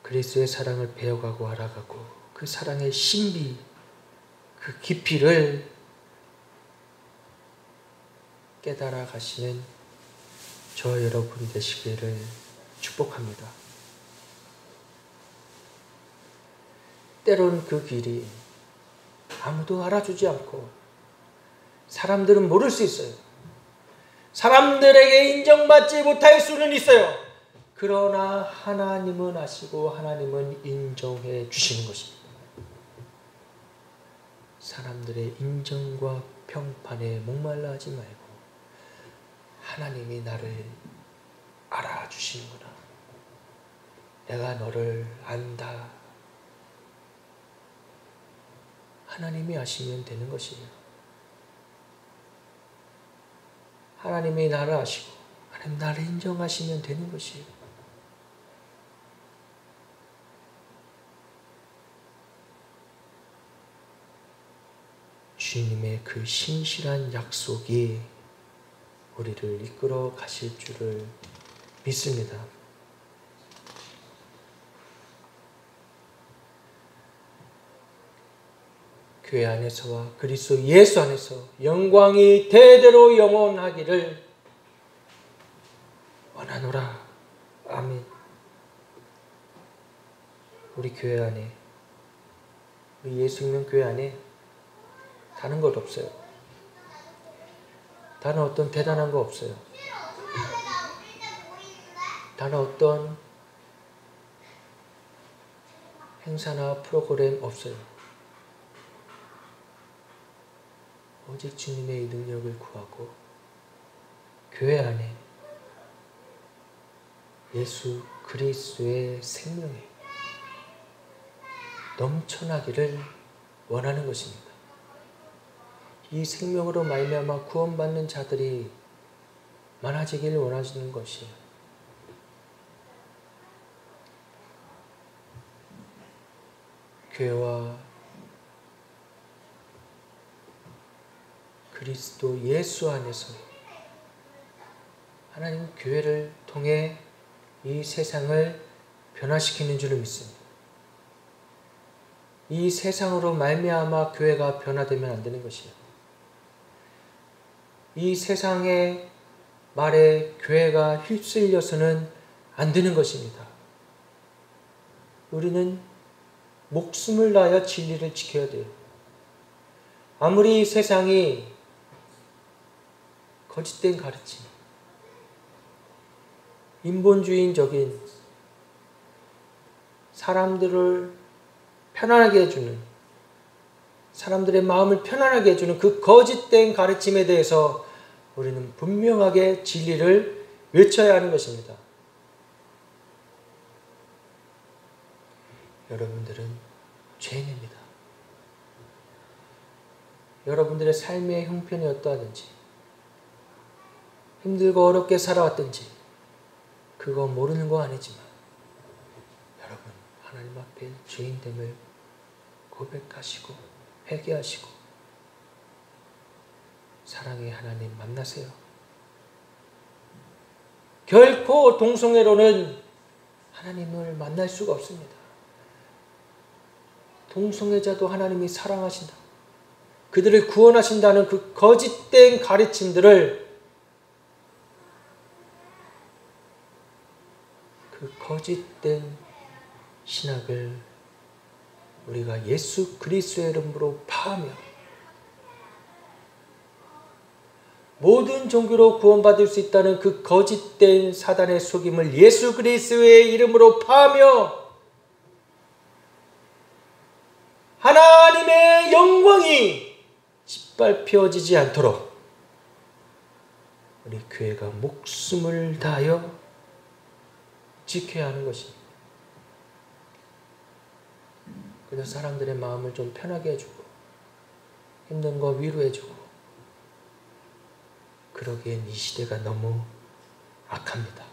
그리스도의 사랑을 배워가고 알아가고 그 사랑의 신비, 그 깊이를 깨달아 가시는 저 여러분 되시기를 축복합니다. 때론 그 길이 아무도 알아주지 않고 사람들은 모를 수 있어요. 사람들에게 인정받지 못할 수는 있어요. 그러나 하나님은 아시고 하나님은 인정해 주시는 것입니다. 사람들의 인정과 평판에 목말라 하지 말고 하나님이 나를 알아주시는구나. 내가 너를 안다. 하나님이 아시면 되는 것이에요. 하나님이 나를 아시고 하나님 나를 인정하시면 되는 것이에요. 주님의 그 신실한 약속이 우리를 이끌어 가실 줄을 믿습니다. 교회 안에서와 그리스도 예수 안에서 영광이 대대로 영원하기를 원하노라. 아멘. 우리 교회 안에, 우리 예수 믿는 교회 안에 다른 것 없어요. 다른 어떤 대단한 거 없어요. 다른 어떤 행사나 프로그램 없어요. 오직 주님의 능력을 구하고 교회 안에 예수 그리스도의 생명이 넘쳐나기를 원하는 것입니다. 이 생명으로 말미암아 구원받는 자들이 많아지기를 원하시는 것이에요. 교회와 그리스도 예수 안에서 하나님 교회를 통해 이 세상을 변화시키는 줄을 믿습니다. 이 세상으로 말미암아 교회가 변화되면 안 되는 것이에요. 이 세상의 말에 교회가 휩쓸려서는 안 되는 것입니다. 우리는 목숨을 다하여 진리를 지켜야 돼요. 아무리 세상이 거짓된 가르침, 인본주의적인 사람들을 편안하게 해주는, 사람들의 마음을 편안하게 해주는 그 거짓된 가르침에 대해서 우리는 분명하게 진리를 외쳐야 하는 것입니다. 여러분들은 죄인입니다. 여러분들의 삶의 형편이 어떠하든지, 힘들고 어렵게 살아왔든지 그거 모르는 거 아니지만 여러분 하나님 앞에 죄인됨을 고백하시고 회개하시고 사랑의 하나님 만나세요. 결코 동성애로는 하나님을 만날 수가 없습니다. 동성애자도 하나님이 사랑하신다. 그들을 구원하신다는 그 거짓된 가르침들을, 그 거짓된 신학을 우리가 예수 그리스도의 이름으로 파하며 모든 종교로 구원받을 수 있다는 그 거짓된 사단의 속임을 예수 그리스도의 이름으로 파하며 하나님의 영광이 짓밟혀지지 않도록 우리 교회가 목숨을 다하여 지켜야 하는 것입니다. 그래서 사람들의 마음을 좀 편하게 해주고 힘든 거 위로해주고, 그러기엔 이 시대가 너무 악합니다.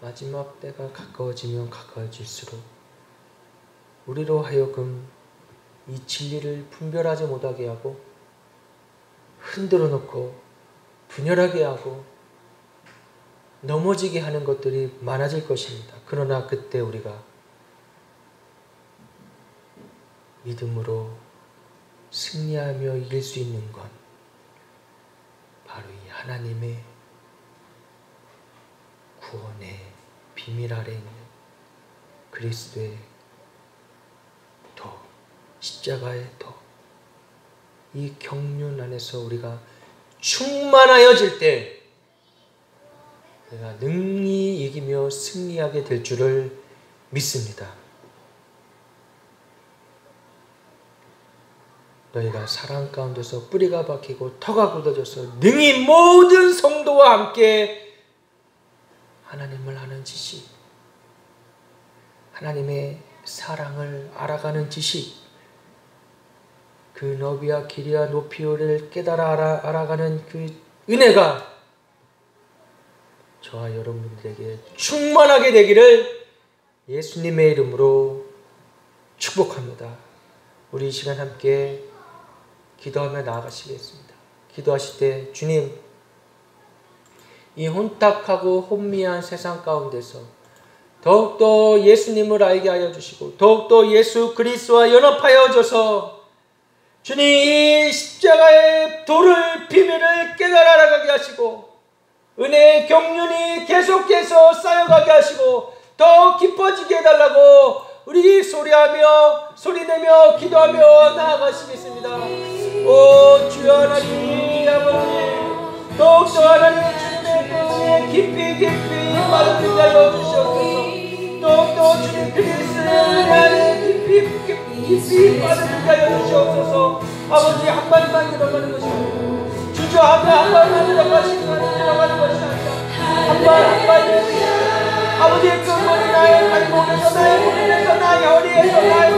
마지막 때가 가까워지면 가까워질수록 우리로 하여금 이 진리를 분별하지 못하게 하고 흔들어 놓고 분열하게 하고 넘어지게 하는 것들이 많아질 것입니다. 그러나 그때 우리가 믿음으로 승리하며 이길 수 있는 건 바로 이 하나님의 구원의 비밀 아래 있는 그리스도의 도, 십자가의 도, 이 경륜 안에서 우리가 충만하여질 때 내가 능히 이기며 승리하게 될 줄을 믿습니다. 너희가 사랑 가운데서 뿌리가 박히고 터가 굳어져서 능히 모든 성도와 함께 하나님을 아는 지식, 하나님의 사랑을 알아가는 지식, 그 너비와 길이와 높이를 깨달아 알아가는 그 은혜가 저와 여러분들에게 충만하게 되기를 예수님의 이름으로 축복합니다. 우리 이 시간 함께 기도하며 나아가시겠습니다. 기도하실 때 주님, 이 혼탁하고 혼미한 세상 가운데서 더욱더 예수님을 알게 하여 주시고 더욱더 예수 그리스도와 연합하여져서 주님 이 십자가의 도를 비밀을 깨달아 알아가게 하시고 은혜의 경륜이 계속해서 쌓여가게 하시고 더 깊어지게 해달라고 우리 소리하며 소리내며 기도하며 나아가시겠습니다. 오 주여 하나님 아버지, 더욱더 하나님의 주님의 은혜에 깊이 받아들게 하여 주시옵소서. 더욱더 주님 그리스도의 은혜 안에 깊이 받아들게 하여 주시옵소서. 아버지 한 발만 들어가는 것이 아니고 주저하며 한 발만 들어가는 것이 아니라 한 발 아버지의 그 머리 나의 발목에서 나의 무릎에서 나의 허리에서 나를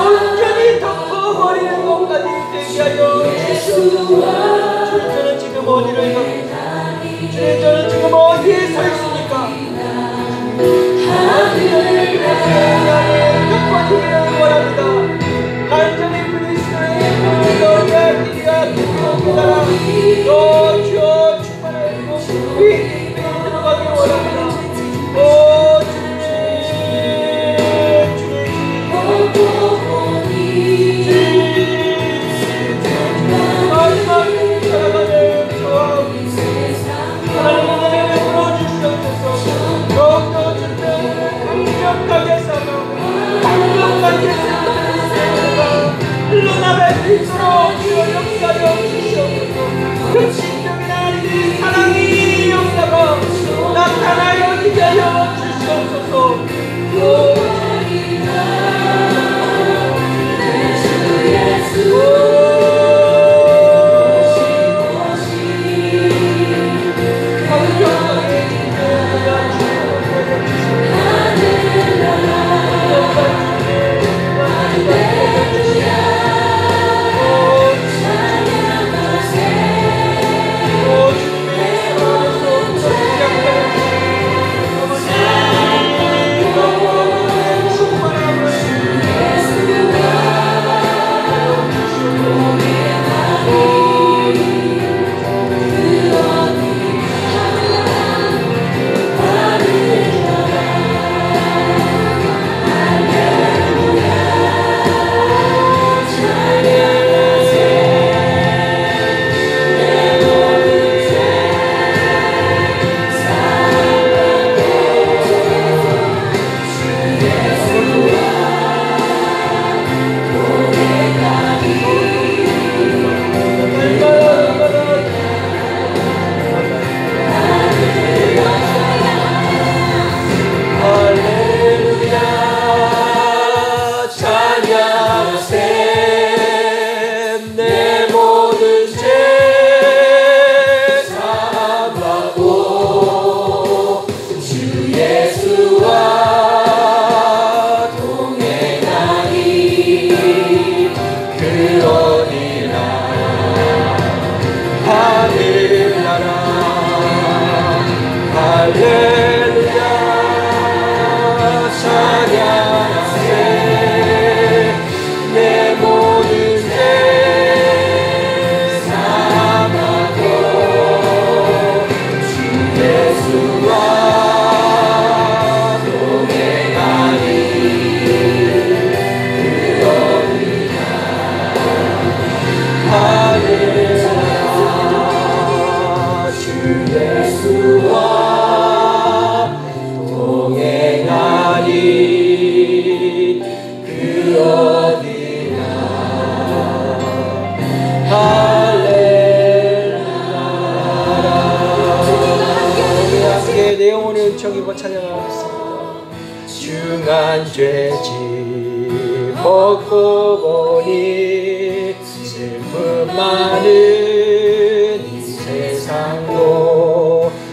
온전히 덮어버리는 것까지 되게 하여 주시옵소서. 주님 저는 지금 어디를 가고 주님 저는 지금 어디에 서 있습니까? 완전히 그리스도의 안에 덮어지기를 원합니다. 완전히 그리스도의 너희가 길이가 깊고 따라 너 주여 충만하고 깊이 들어가기 원합니다. 오 주님 마지막 살아가는 저와 하나님의 은혜를 불어주시옵소서. 더욱더 주님을 강력하게 삼아 강력하게 삼아 흘러나갈 수 있도록 주여 역사하여 주시옵소서. 극심적인 하나님의 사랑이 역사가 나타나여 지게 하여 주시옵소서. 죄짐 벗고 보니 슬픔 많은 이 세상도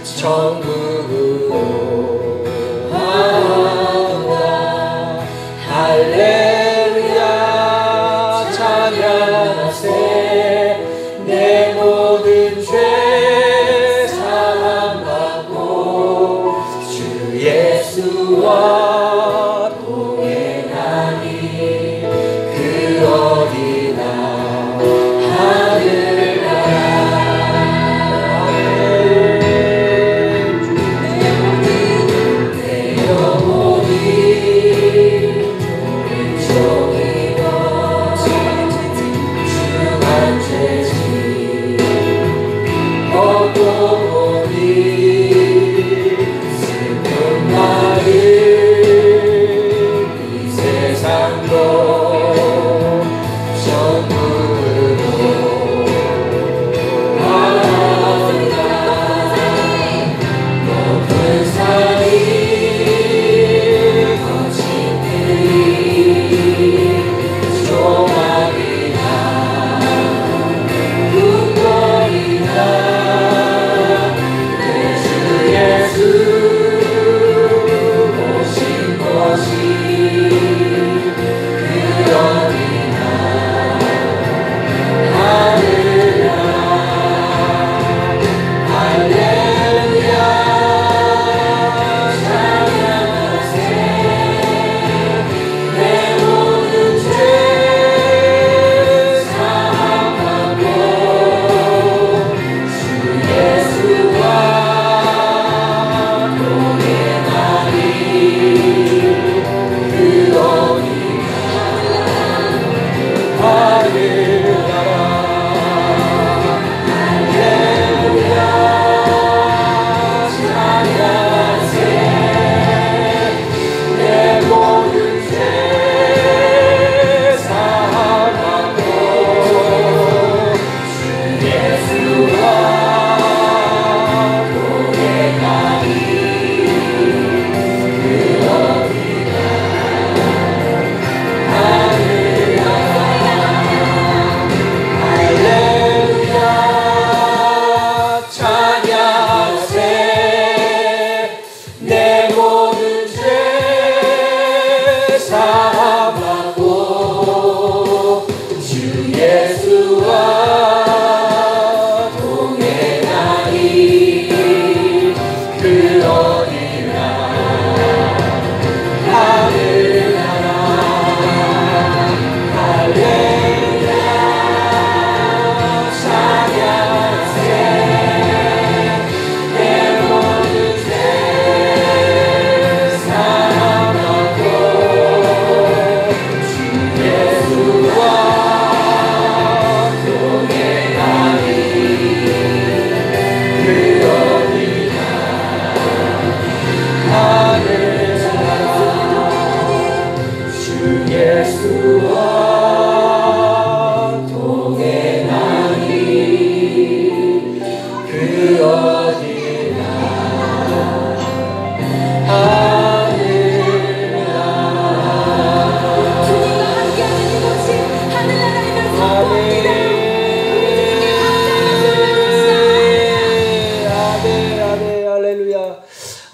천국으로 가노라. 할렐루야 찬양하세. 내 모든 죄 사함받고 주 예수와 동행하니 그 어디나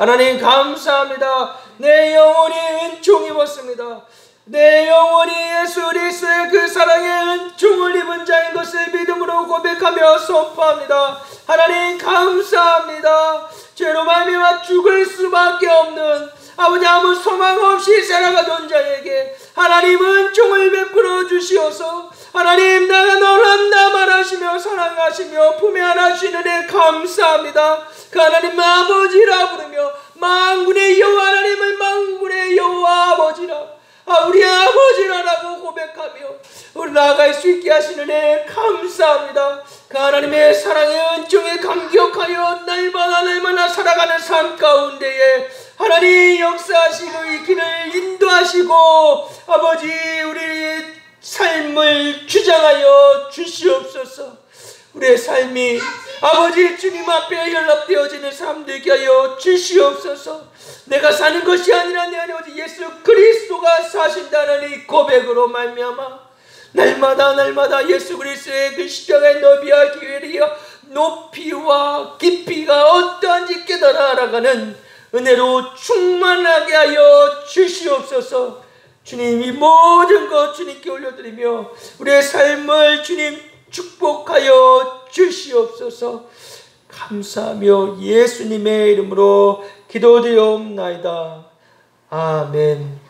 하나님 감사합니다. 내 영혼이 은총 입었습니다. 내 영혼이 예수 그리스도의 그 사랑의 은총을 입은 자인 것을 믿음으로 고백하며 선포합니다. 하나님 감사합니다. 죄로 말미암아 죽을 수밖에 없는 아버지 아무 소망 없이 살아가던 자에게 하나님 은총을 베풀어 주시어서 하나님 나가 너란다 말하시며 사랑하시며 품에 안아주시는 애 감사합니다. 그 하나님 아버지라 부르며 만군의 여호와 하나님을 만군의 여호와 아버지라 우리 아버지라라고 고백하며 우리 나아갈 수 있게 하시는 애 감사합니다. 그 하나님의 사랑의 은총에 감격하여 날마다 날마다 살아가는 삶 가운데에 하나님 역사하시고 이 길을 인도하시고 아버지 우리 삶을 주장하여 주시옵소서. 우리의 삶이 아버지 주님 앞에 연락되어지는 삶 되게 하여 주시옵소서. 내가 사는 것이 아니라 내 안에 오직 예수 그리스도가 사신다는 이 고백으로 말미암아 날마다 예수 그리스도의 그 십자가의 너비와 길이와 높이와 깊이가 어떠한지 깨달아 알아가는 은혜로 충만하게 하여 주시옵소서. 주님, 이 모든 것 주님께 올려드리며 우리의 삶을 주님 축복하여 주시옵소서. 감사하며 예수님의 이름으로 기도드리옵나이다. 아멘.